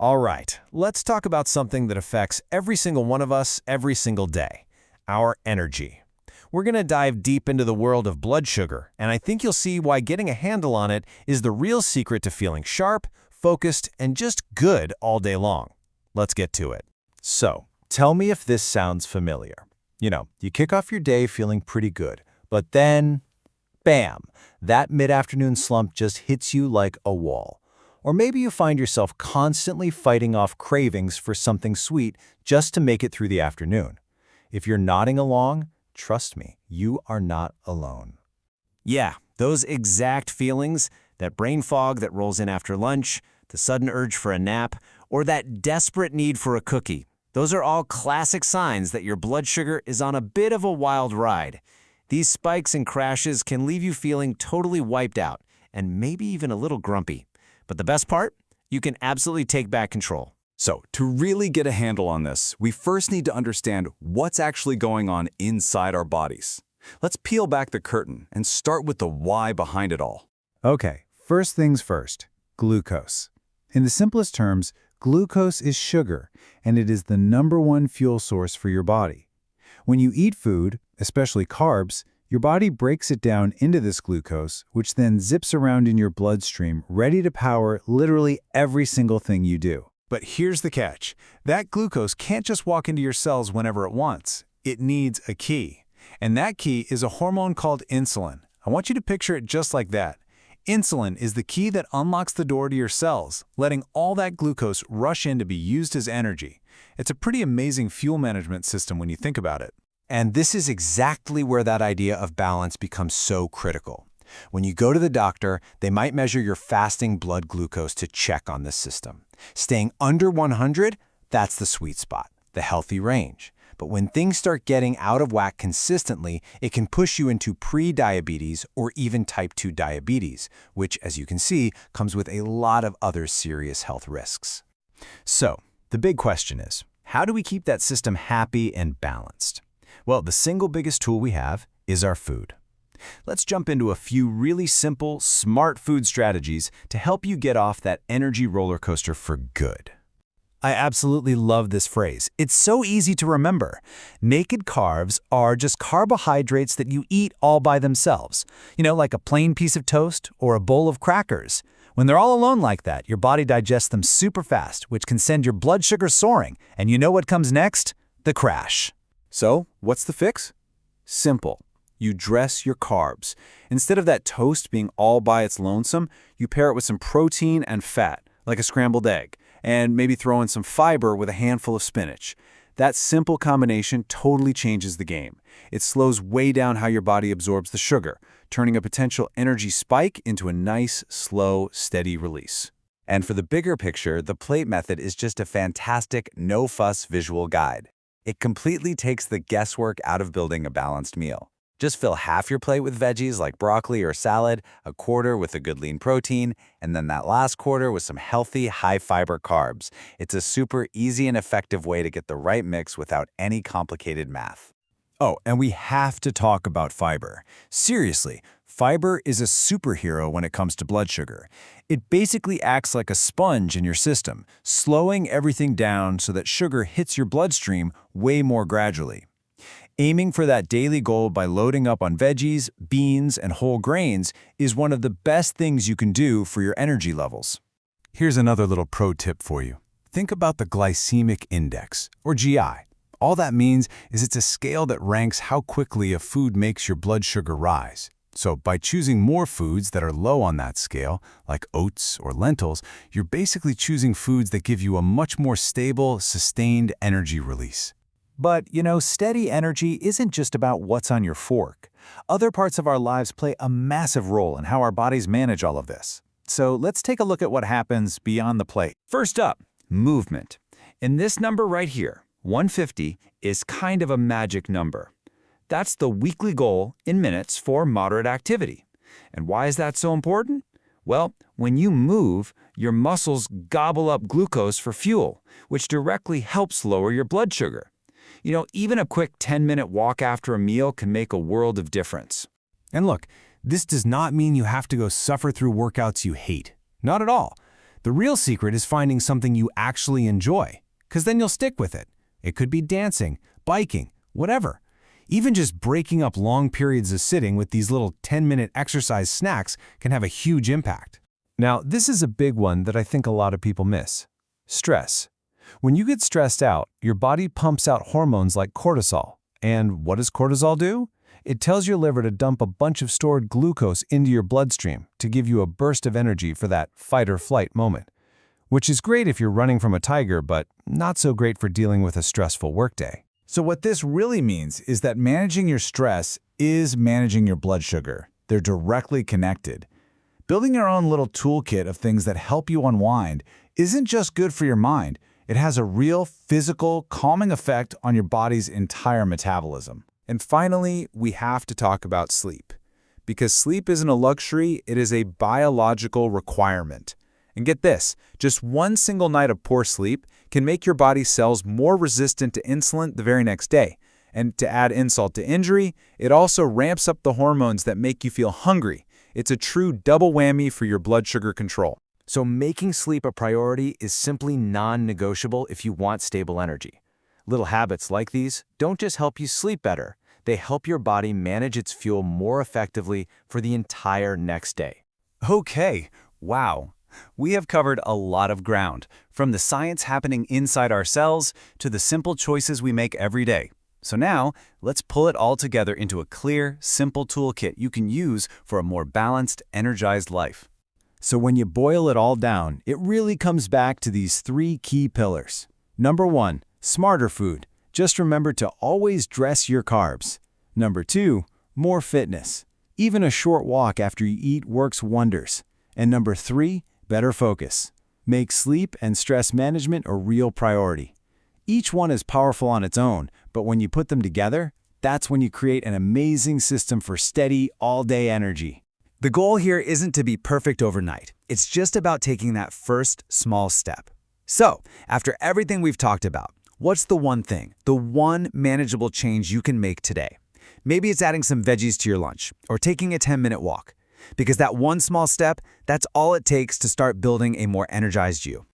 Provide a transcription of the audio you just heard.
All right, let's talk about something that affects every single one of us every single day, our energy. We're going to dive deep into the world of blood sugar, and I think you'll see why getting a handle on it is the real secret to feeling sharp, focused, and just good all day long. Let's get to it. So, tell me if this sounds familiar. You kick off your day feeling pretty good, but then, bam, that mid-afternoon slump just hits you like a wall. Or maybe you find yourself constantly fighting off cravings for something sweet just to make it through the afternoon. If you're nodding along, trust me, you are not alone. Yeah, those exact feelings, that brain fog that rolls in after lunch, the sudden urge for a nap, or that desperate need for a cookie. Those are all classic signs that your blood sugar is on a bit of a wild ride. These spikes and crashes can leave you feeling totally wiped out and maybe even a little grumpy. But the best part? You can absolutely take back control. So, to really get a handle on this, we first need to understand what's actually going on inside our bodies. Let's peel back the curtain and start with the why behind it all. Okay, first things first, glucose. In the simplest terms, glucose is sugar, and it is the #1 fuel source for your body. When you eat food, especially carbs, your body breaks it down into this glucose, which then zips around in your bloodstream, ready to power literally every single thing you do. But here's the catch. That glucose can't just walk into your cells whenever it wants. It needs a key. And that key is a hormone called insulin. I want you to picture it just like that. Insulin is the key that unlocks the door to your cells, letting all that glucose rush in to be used as energy. It's a pretty amazing fuel management system when you think about it. And this is exactly where that idea of balance becomes so critical. When you go to the doctor, they might measure your fasting blood glucose to check on this system. Staying under 100, that's the sweet spot, the healthy range. But when things start getting out of whack consistently, it can push you into pre-diabetes or even type 2 diabetes, which, as you can see, comes with a lot of other serious health risks. So, the big question is, how do we keep that system happy and balanced? Well, the single biggest tool we have is our food. Let's jump into a few really simple, smart food strategies to help you get off that energy roller coaster for good. I absolutely love this phrase. It's so easy to remember. Naked carbs are just carbohydrates that you eat all by themselves. Like a plain piece of toast or a bowl of crackers. When they're all alone like that, your body digests them super fast, which can send your blood sugar soaring. And you know what comes next? The crash. So, what's the fix? Simple. You dress your carbs. Instead of that toast being all by its lonesome, you pair it with some protein and fat, like a scrambled egg, and maybe throw in some fiber with a handful of spinach. That simple combination totally changes the game. It slows way down how your body absorbs the sugar, turning a potential energy spike into a nice, slow, steady release. And for the bigger picture, the plate method is just a fantastic, no-fuss visual guide. It completely takes the guesswork out of building a balanced meal. Just fill half your plate with veggies like broccoli or salad, a quarter with a good lean protein, and then that last quarter with some healthy, high-fiber carbs. It's a super easy and effective way to get the right mix without any complicated math. Oh, and we have to talk about fiber. Seriously, fiber is a superhero when it comes to blood sugar. It basically acts like a sponge in your system, slowing everything down so that sugar hits your bloodstream way more gradually. Aiming for that daily goal by loading up on veggies, beans, and whole grains is one of the best things you can do for your energy levels. Here's another little pro tip for you. Think about the glycemic index, or GI. All that means is it's a scale that ranks how quickly a food makes your blood sugar rise. So by choosing more foods that are low on that scale, like oats or lentils, you're basically choosing foods that give you a much more stable, sustained energy release. But, steady energy isn't just about what's on your fork. Other parts of our lives play a massive role in how our bodies manage all of this. So let's take a look at what happens beyond the plate. First up, movement. And this number right here, 150, is kind of a magic number. That's the weekly goal in minutes for moderate activity. And why is that so important? Well, when you move, your muscles gobble up glucose for fuel, which directly helps lower your blood sugar. Even a quick 10-minute walk after a meal can make a world of difference. And look, this does not mean you have to go suffer through workouts you hate. Not at all. The real secret is finding something you actually enjoy, because then you'll stick with it. It could be dancing, biking, whatever. Even just breaking up long periods of sitting with these little 10-minute exercise snacks can have a huge impact. Now, this is a big one that I think a lot of people miss. Stress. When you get stressed out, your body pumps out hormones like cortisol. And what does cortisol do? It tells your liver to dump a bunch of stored glucose into your bloodstream to give you a burst of energy for that fight-or-flight moment. Which is great if you're running from a tiger, but not so great for dealing with a stressful workday. So what this really means is that managing your stress is managing your blood sugar. They're directly connected. Building your own little toolkit of things that help you unwind isn't just good for your mind. It has a real physical, calming effect on your body's entire metabolism. And finally, we have to talk about sleep. Because sleep isn't a luxury, it is a biological requirement. And get this, just one single night of poor sleep can make your body's cells more resistant to insulin the very next day. And to add insult to injury, it also ramps up the hormones that make you feel hungry. It's a true double whammy for your blood sugar control. So making sleep a priority is simply non-negotiable if you want stable energy. Little habits like these don't just help you sleep better, they help your body manage its fuel more effectively for the entire next day. Okay, wow. We have covered a lot of ground, from the science happening inside our cells to the simple choices we make every day. So now, let's pull it all together into a clear, simple toolkit you can use for a more balanced, energized life. So when you boil it all down, it really comes back to these 3 key pillars. Number 1, smarter food. Just remember to always dress your carbs. Number 2, more fitness. Even a short walk after you eat works wonders. And number 3, better focus. Make sleep and stress management a real priority. Each one is powerful on its own, but when you put them together, that's when you create an amazing system for steady, all-day energy. The goal here isn't to be perfect overnight. It's just about taking that first small step. So, after everything we've talked about, what's the one thing, the one manageable change you can make today? Maybe it's adding some veggies to your lunch or taking a 10-minute walk. Because that one small step, that's all it takes to start building a more energized you.